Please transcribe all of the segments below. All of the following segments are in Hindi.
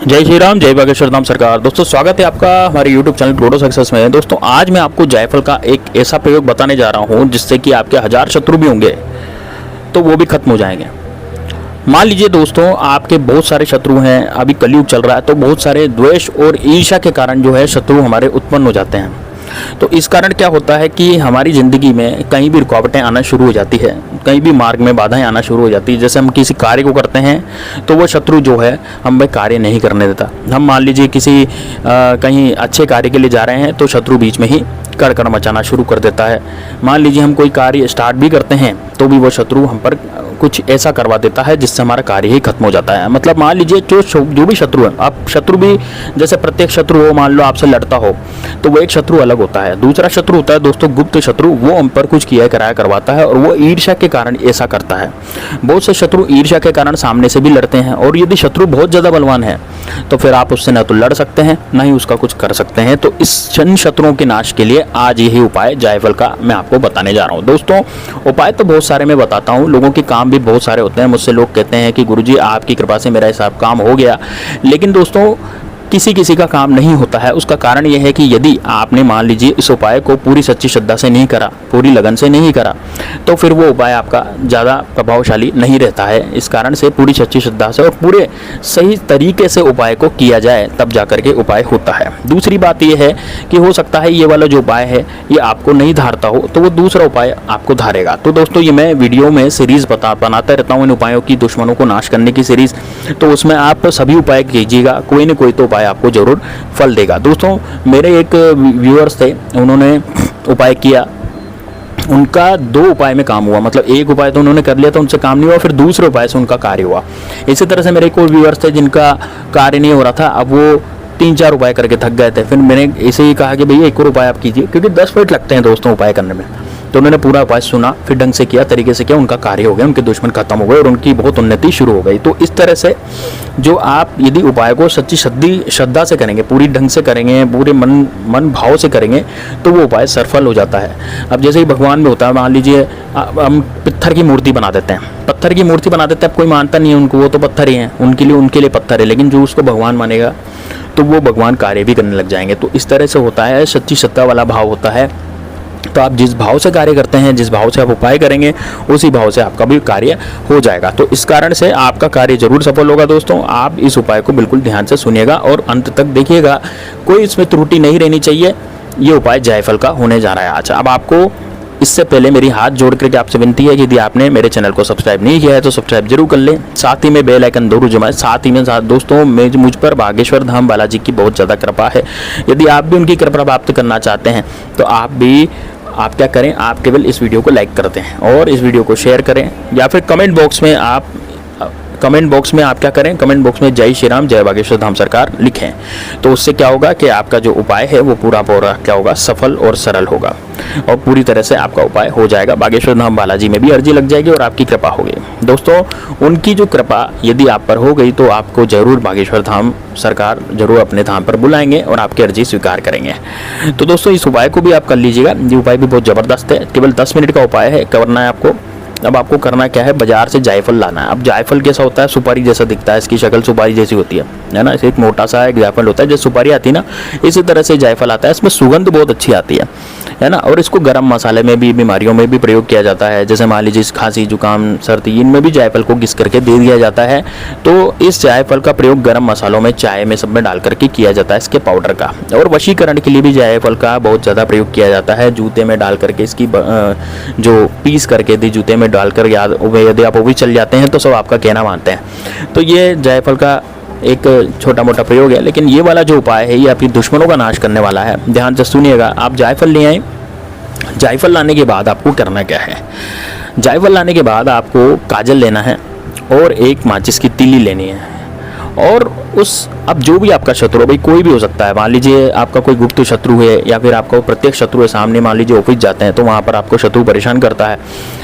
जय श्री राम, जय बागेश्वर धाम सरकार। दोस्तों स्वागत है आपका हमारे YouTube चैनल ग्रोडो सक्सेस में। दोस्तों आज मैं आपको जायफल का एक ऐसा प्रयोग बताने जा रहा हूं जिससे कि आपके 1000 शत्रु भी होंगे तो वो भी खत्म हो जाएंगे। मान लीजिए दोस्तों आपके बहुत सारे शत्रु हैं, अभी कलयुग चल रहा है तो बहुत सारे द्वेष और ईर्ष्या के कारण जो है शत्रु हमारे उत्पन्न हो जाते हैं। तो इस कारण क्या होता है कि हमारी ज़िंदगी में कहीं भी रुकावटें आना शुरू हो जाती है, कहीं भी मार्ग में बाधाएं आना शुरू हो जाती है। जैसे हम किसी कार्य को करते हैं तो वो शत्रु जो है हमें कार्य नहीं करने देता। हम मान लीजिए किसी कहीं अच्छे कार्य के लिए जा रहे हैं तो शत्रु बीच में ही कड़कड़ मचाना शुरू कर देता है। मान लीजिए हम कोई कार्य स्टार्ट भी करते हैं तो भी वो शत्रु हम पर कुछ ऐसा करवा देता है जिससे हमारा कार्य ही खत्म हो जाता है। मतलब मान लीजिए जो भी शत्रु है, आप शत्रु भी जैसे प्रत्येक शत्रु हो, मान लो आपसे लड़ता हो तो वो एक शत्रु अलग होता है। दूसरा शत्रु होता है दोस्तों गुप्त शत्रु, वो हम पर कुछ किया कराया करवाता है और वो ईर्ष्या के कारण ऐसा करता है। बहुत से शत्रु ईर्ष्या के कारण सामने से भी लड़ते हैं और यदि शत्रु बहुत ज़्यादा बलवान है तो फिर आप उससे ना तो लड़ सकते हैं ना ही उसका कुछ कर सकते हैं। तो इस शत्रुओं के नाश के लिए आज यही उपाय जायफल का मैं आपको बताने जा रहा हूँ। दोस्तों उपाय तो बहुत सारे मैं बताता हूँ, लोगों के काम भी बहुत सारे होते हैं। मुझसे लोग कहते हैं कि गुरुजी आपकी कृपा से मेरा हिसाब काम हो गया, लेकिन दोस्तों किसी किसी का काम नहीं होता है। उसका कारण यह है कि यदि आपने मान लीजिए इस उपाय को पूरी सच्ची श्रद्धा से नहीं करा, पूरी लगन से नहीं करा, तो फिर वो उपाय आपका ज़्यादा प्रभावशाली नहीं रहता है। इस कारण से पूरी सच्ची श्रद्धा से और पूरे सही तरीके से उपाय को किया जाए तब जा करके उपाय होता है। दूसरी बात यह है कि हो सकता है ये वाला जो उपाय है ये आपको नहीं धारता हो तो वो दूसरा उपाय आपको धारेगा। तो दोस्तों ये मैं वीडियो में सीरीज़ बनाता रहता हूँ इन उपायों की, दुश्मनों को नाश करने की सीरीज़। तो उसमें आप सभी उपाय कीजिएगा, कोई न कोई तो उपाय आपको जरूर फल देगा। दोस्तों मेरे एक व्यूअर्स थे, उन्होंने उपाय किया, उनका 2 उपाय में काम हुआ। मतलब एक उपाय तो उन्होंने कर लिया तो उनसे काम नहीं हुआ, फिर दूसरे उपाय से उनका कार्य हुआ। इसी तरह से मेरे एक और व्यूअर्स थे जिनका कार्य नहीं हो रहा था, अब वो 3-4 उपाय करके थक गए थे। फिर मैंने ऐसे ही कहा कि भैया एक और उपाय आप कीजिए, क्योंकि 10 मिनट लगते हैं दोस्तों उपाय करने में। तो उन्होंने पूरा उपाय सुना, फिर ढंग से किया, तरीके से किया, उनका कार्य हो गया, उनके दुश्मन खत्म हो गए और उनकी बहुत उन्नति शुरू हो गई। तो इस तरह से जो आप यदि उपाय को सच्ची श्रद्धा से करेंगे, पूरी ढंग से करेंगे, पूरे मन भाव से करेंगे तो वो उपाय सफल हो जाता है। अब जैसे ही भगवान में होता है, मान लीजिए हम पत्थर की मूर्ति बना देते हैं, पत्थर की मूर्ति बना देते हैं, अब कोई मानता नहीं है उनको, वो तो पत्थर ही हैं, उनके लिए पत्थर है, लेकिन जो उसको भगवान मानेगा तो वो भगवान कार्य भी करने लग जाएंगे। तो इस तरह से होता है, सच्ची श्रद्धा वाला भाव होता है। तो आप जिस भाव से कार्य करते हैं, जिस भाव से आप उपाय करेंगे, उसी भाव से आपका भी कार्य हो जाएगा। तो इस कारण से आपका कार्य जरूर सफल होगा। दोस्तों आप इस उपाय को बिल्कुल ध्यान से सुनिएगा और अंत तक देखिएगा, कोई इसमें त्रुटि नहीं रहनी चाहिए। ये उपाय जायफल का होने जा रहा है। अच्छा, अब आपको इससे पहले मेरी हाथ जोड़ करके आपसे विनती है कि यदि आपने मेरे चैनल को सब्सक्राइब नहीं किया है तो सब्सक्राइब जरूर कर लें, साथ ही में बेल आइकन जरूर जमाएं। साथ ही में दोस्तों मुझ पर बागेश्वर धाम बालाजी की बहुत ज़्यादा कृपा है। यदि आप भी उनकी कृपा प्राप्त करना चाहते हैं तो आप क्या करें, आप केवल इस वीडियो को लाइक कर दें और इस वीडियो को शेयर करें, या फिर कमेंट बॉक्स में आप क्या करें, कमेंट बॉक्स में जय श्री राम, जय बागेश्वर धाम सरकार लिखें। तो उससे क्या होगा कि आपका जो उपाय है वो पूरा क्या होगा, सफल और सरल होगा और पूरी तरह से आपका उपाय हो जाएगा। बागेश्वर धाम बालाजी में भी अर्जी लग जाएगी और आपकी कृपा होगी। दोस्तों उनकी जो कृपा यदि आप पर हो गई तो आपको जरूर बागेश्वर धाम सरकार जरूर अपने धाम पर बुलाएंगे और आपकी अर्जी स्वीकार करेंगे। तो दोस्तों इस उपाय को भी आप कर लीजिएगा। ये उपाय भी बहुत ज़बरदस्त है, केवल 10 मिनट का उपाय है, करना है आपको। अब आपको करना क्या है, बाजार से जायफल लाना है। अब जायफल कैसा होता है, सुपारी जैसा दिखता है, इसकी शक्ल सुपारी जैसी होती है ना। एक मोटा सा एक जायफल होता है, जैसे सुपारी आती है ना, इसी तरह से जायफल आता है। इसमें सुगंध बहुत अच्छी आती है ना। और इसको गरम मसाले में भी, बीमारियों में भी प्रयोग किया जाता है। जैसे मान लीजिए खांसी जुकाम सर्दी, इनमें भी जायफल को घिस करके दे दिया जाता है। तो इस जायफल का प्रयोग गरम मसालों में, चाय में, सब में डाल करके किया जाता है, इसके पाउडर का। और वशीकरण के लिए भी जायफल का बहुत ज़्यादा प्रयोग किया जाता है। जूते में डाल करके इसकी जो पीस करके दी जूते में डालकर, यदि आप वो भी चल जाते हैं तो सब आपका कहना मानते हैं। तो ये जायफल का एक छोटा मोटा प्रयोग है, लेकिन ये वाला जो उपाय है ये आपकी दुश्मनों का नाश करने वाला है। ध्यान से सुनिएगा। आप जायफल ले आए, जायफल लाने के बाद आपको करना क्या है, जायफल लाने के बाद आपको काजल लेना है और एक माचिस की तीली लेनी है। और अब जो भी आपका शत्रु है, भाई कोई भी हो सकता है, मान लीजिए आपका कोई गुप्त शत्रु है या फिर आपका प्रत्येक शत्रु है सामने, मान लीजिए ऑफिस जाते हैं तो वहाँ पर आपको शत्रु परेशान करता है,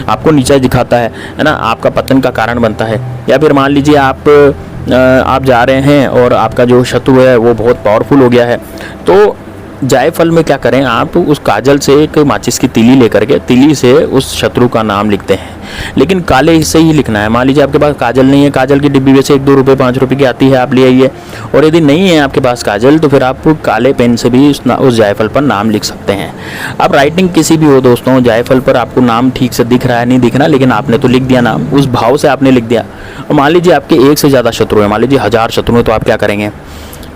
आपको नीचा दिखाता है ना, आपका पतन का कारण बनता है। या फिर मान लीजिए आप जा रहे हैं और आपका जो शत्रु है वो बहुत पावरफुल हो गया है, तो जायफल में क्या करें, आप उस काजल से एक माचिस की तीली लेकर के तीली से उस शत्रु का नाम लिखते हैं, लेकिन काले हिस्से ही लिखना है। मान लीजिए आपके पास काजल नहीं है, काजल की डिब्बी वैसे 1-2 रुपये 5 रुपये की आती है, आप ले आइए। और यदि नहीं है आपके पास काजल तो फिर आप काले पेन से भी उस जायफल पर नाम लिख सकते हैं। अब राइटिंग किसी भी हो दोस्तों, जायफल पर आपको नाम ठीक से दिख रहा है नहीं दिख रहा, लेकिन आपने तो लिख दिया नाम, उस भाव से आपने लिख दिया। और मान लीजिए आपके 1 से ज़्यादा शत्रु है, मान लीजिए 1000 शत्रु है, तो आप क्या करेंगे,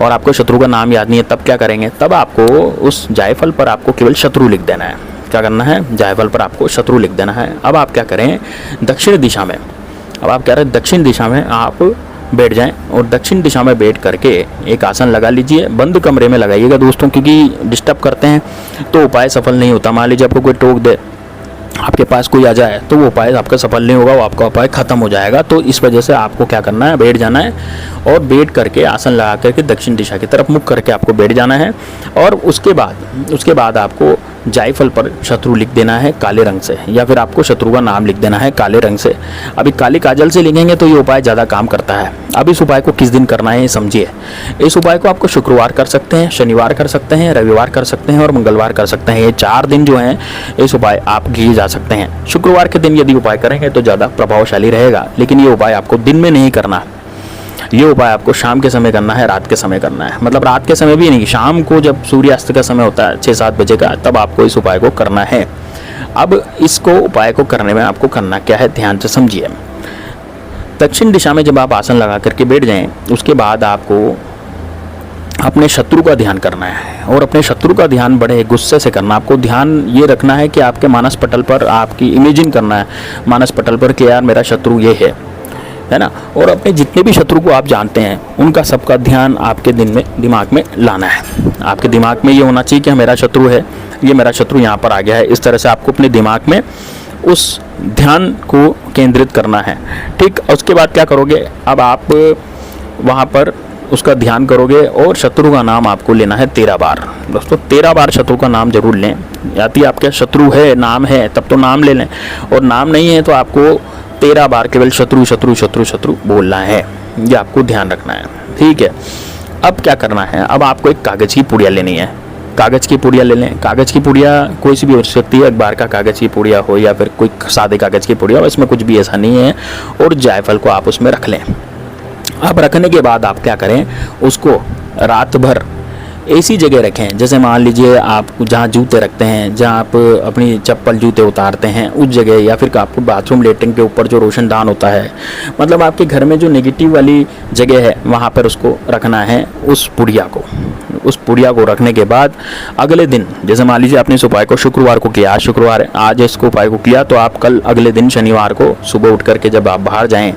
और आपको शत्रु का नाम याद नहीं है, तब क्या करेंगे, तब आपको उस जायफल पर आपको केवल शत्रु लिख देना है। क्या करना है, जायफल पर आपको शत्रु लिख देना है। अब आप क्या करें, दक्षिण दिशा में, अब आप कह रहे हैं दक्षिण दिशा में आप बैठ जाएं, और दक्षिण दिशा में बैठ करके एक आसन लगा लीजिए। बंद कमरे में लगाइएगा दोस्तों, क्योंकि डिस्टर्ब करते हैं तो उपाय सफल नहीं होता। मान लीजिए आपको कोई टोक दे, आपके पास कोई आ जाए, तो वो उपाय आपका सफल नहीं होगा, वो आपका उपाय खत्म हो जाएगा। तो इस वजह से आपको क्या करना है, बैठ जाना है, और बैठ करके आसन लगा करके दक्षिण दिशा की तरफ मुख करके आपको बैठ जाना है। और उसके बाद आपको जायफल पर शत्रु लिख देना है काले रंग से, या फिर आपको शत्रु का नाम लिख देना है काले रंग से। अभी काली काजल से लिखेंगे तो ये उपाय ज़्यादा काम करता है। अब इस उपाय को किस दिन करना है ये समझिए। इस उपाय को आपको शुक्रवार कर सकते हैं, शनिवार कर सकते हैं, रविवार कर सकते हैं और मंगलवार कर सकते हैं। ये 4 दिन जो हैं इस उपाय आप किए जा सकते हैं। शुक्रवार के दिन यदि उपाय करेंगे तो ज़्यादा प्रभावशाली रहेगा, लेकिन ये उपाय आपको दिन में नहीं करना। ये उपाय आपको शाम के समय करना है, रात के समय करना है। मतलब रात के समय भी नहीं, शाम को जब सूर्यास्त का समय होता है 6-7 बजे का, तब आपको इस उपाय को करना है। अब इसको उपाय को करने में आपको करना क्या है, ध्यान से समझिए। दक्षिण दिशा में जब आप आसन लगा करके बैठ जाएं, उसके बाद आपको अपने शत्रु का ध्यान करना है, और अपने शत्रु का ध्यान बड़े गुस्से से करना। आपको ध्यान ये रखना है कि आपके मानस पटल पर आपकी इमेजिन करना है, मानस पटल पर कि यार मेरा शत्रु ये है ना। और अपने जितने भी शत्रु को आप जानते हैं उनका सबका ध्यान आपके दिमाग में लाना है। आपके दिमाग में ये होना चाहिए कि मेरा शत्रु है, ये मेरा शत्रु यहाँ पर आ गया है। इस तरह से आपको अपने दिमाग में उस ध्यान को केंद्रित करना है, ठीक। उसके बाद क्या करोगे, अब आप वहाँ पर उसका ध्यान करोगे और शत्रु का नाम आपको लेना है 13 बार। दोस्तों 13 बार शत्रु का नाम जरूर लें। यदि आपके शत्रु है, नाम है, तब तो नाम ले लें, और नाम नहीं है तो आपको 13 बार केवल शत्रु शत्रु शत्रु शत्रु बोलना है। ये आपको ध्यान रखना है, ठीक है। अब क्या करना है, अब आपको एक कागज़ की पुड़िया लेनी है। कागज़ की पुड़िया ले लें। कागज़ की पुड़िया कोई सी भी हो सकती है, अखबार का कागज़ की पुड़िया हो या फिर कोई सादे कागज़ की पुड़िया हो, इसमें कुछ भी ऐसा नहीं है। और जायफल को आप उसमें रख लें। अब रखने के बाद आप क्या करें, उसको रात भर ऐसी जगह रखें, जैसे मान लीजिए आप जहाँ जूते रखते हैं, जहाँ आप अपनी चप्पल जूते उतारते हैं उस जगह, या फिर आपको बाथरूम लेटरिन के ऊपर जो रोशनदान होता है, मतलब आपके घर में जो नेगेटिव वाली जगह है वहाँ पर उसको रखना है, उस पुड़िया को। उस पुड़िया को रखने के बाद अगले दिन, जैसे मान लीजिए आपने इस उपाय को शुक्रवार को किया, आज शुक्रवार है, आज इसको उपाय को किया, तो आप कल अगले दिन शनिवार को सुबह उठ करके जब आप बाहर जाएँ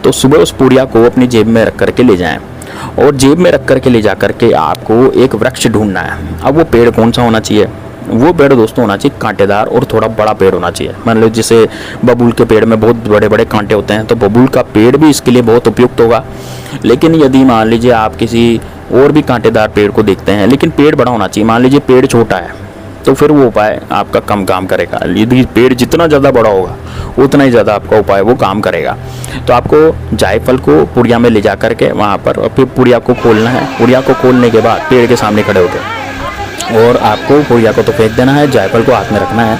तो सुबह उस पुड़िया को अपनी जेब में रख करके ले जाएँ, और जेब में रख करके ले जा करके आपको एक वृक्ष ढूंढना है। अब वो पेड़ कौन सा होना चाहिए, वो पेड़ दोस्तों होना चाहिए कांटेदार और थोड़ा बड़ा पेड़ होना चाहिए। मान लो जैसे बबूल के पेड़ में बहुत बड़े बड़े कांटे होते हैं, तो बबूल का पेड़ भी इसके लिए बहुत उपयुक्त होगा। लेकिन यदि मान लीजिए आप किसी और भी कांटेदार पेड़ को देखते हैं, लेकिन पेड़ बड़ा होना चाहिए, मान लीजिए पेड़ छोटा है, तो फिर वो उपाय आपका कम काम करेगा। यदि पेड़ जितना ज़्यादा बड़ा होगा उतना ही ज़्यादा आपका उपाय वो काम करेगा। तो आपको जायफल को पुड़िया में ले जा करके वहाँ पर, और फिर पुड़िया को खोलना है। पुड़िया को खोलने के बाद पेड़ के सामने खड़े होकर, और आपको पुड़िया को तो फेंक देना है, जायफल को हाथ में रखना है,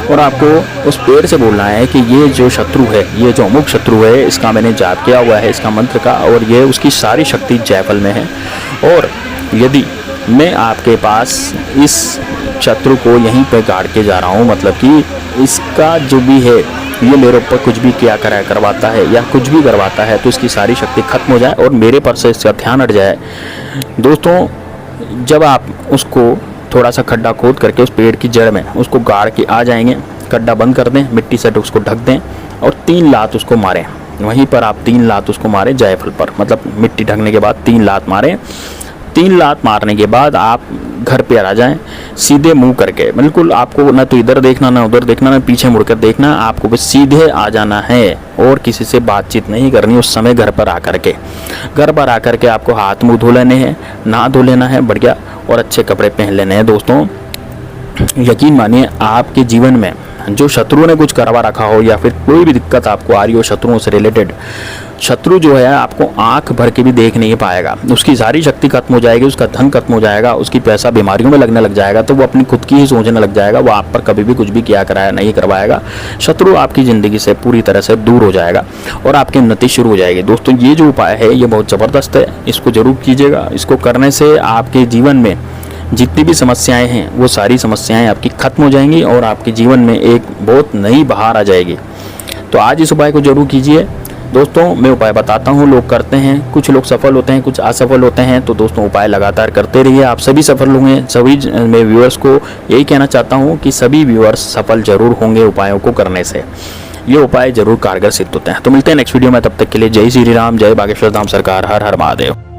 और आपको उस पेड़ से बोलना है कि ये जो शत्रु है, ये जो अमुक शत्रु है, इसका मैंने जाप किया हुआ है, इसका मंत्र का, और ये उसकी सारी शक्ति जायफल में है। और यदि मैं आपके पास इस शत्रु को यहीं पे गाड़ के जा रहा हूँ, मतलब कि इसका जो भी है ये मेरे ऊपर कुछ भी किया करवाता है या कुछ भी करवाता है, तो इसकी सारी शक्ति खत्म हो जाए और मेरे पर से इसका ध्यान हट जाए। दोस्तों जब आप उसको थोड़ा सा खड्डा खोद करके उस पेड़ की जड़ में उसको गाड़ के आ जाएंगे, खड्डा बंद कर दें, मिट्टी से उसको ढक दें और 3 लात उसको मारें। वहीं पर आप 3 लात उसको मारें जायफल पर, मतलब मिट्टी ढकने के बाद 3 लात मारें। 3 लात मारने के बाद आप घर पे आ जाएं सीधे मुंह करके, बिल्कुल आपको ना तो इधर देखना ना उधर देखना ना पीछे मुड़कर देखना, आपको बस सीधे आ जाना है और किसी से बातचीत नहीं करनी। उस समय घर पर आकर के आपको हाथ मुंह धो लेने हैं, नहा धो लेना है बढ़िया, और अच्छे कपड़े पहन लेने हैं। दोस्तों यकीन मानिए आपके जीवन में जो शत्रुओं ने कुछ करवा रखा हो या फिर कोई भी दिक्कत आपको आ रही हो शत्रुओं से रिलेटेड, शत्रु जो है आपको आंख भर के भी देख नहीं पाएगा, उसकी सारी शक्ति खत्म हो जाएगी, उसका धन खत्म हो जाएगा, उसकी पैसा बीमारियों में लगने लग जाएगा, तो वो अपनी खुद की ही सोचने लग जाएगा, वो आप पर कभी भी कुछ भी किया कराया नहीं करवाएगा। शत्रु आपकी ज़िंदगी से पूरी तरह से दूर हो जाएगा और आपकी उन्नति शुरू हो जाएगी। दोस्तों ये जो उपाय है ये बहुत ज़बरदस्त है, इसको जरूर कीजिएगा। इसको करने से आपके जीवन में जितनी भी समस्याएं हैं वो सारी समस्याएं आपकी खत्म हो जाएंगी और आपके जीवन में एक बहुत नई बहार आ जाएगी। तो आज इस उपाय को जरूर कीजिए। दोस्तों मैं उपाय बताता हूँ, लोग करते हैं, कुछ लोग सफल होते हैं, कुछ असफल होते हैं। तो दोस्तों उपाय लगातार करते रहिए, आप सभी सफल होंगे। सभी मैं व्यूअर्स को यही कहना चाहता हूँ कि सभी व्यूअर्स सफल जरूर होंगे उपायों को करने से। ये उपाय जरूर कारगर सिद्ध होते हैं। तो मिलते हैं नेक्स्ट वीडियो में, तब तक के लिए जय श्री राम, जय बागेश्वर धाम सरकार, हर हर महादेव।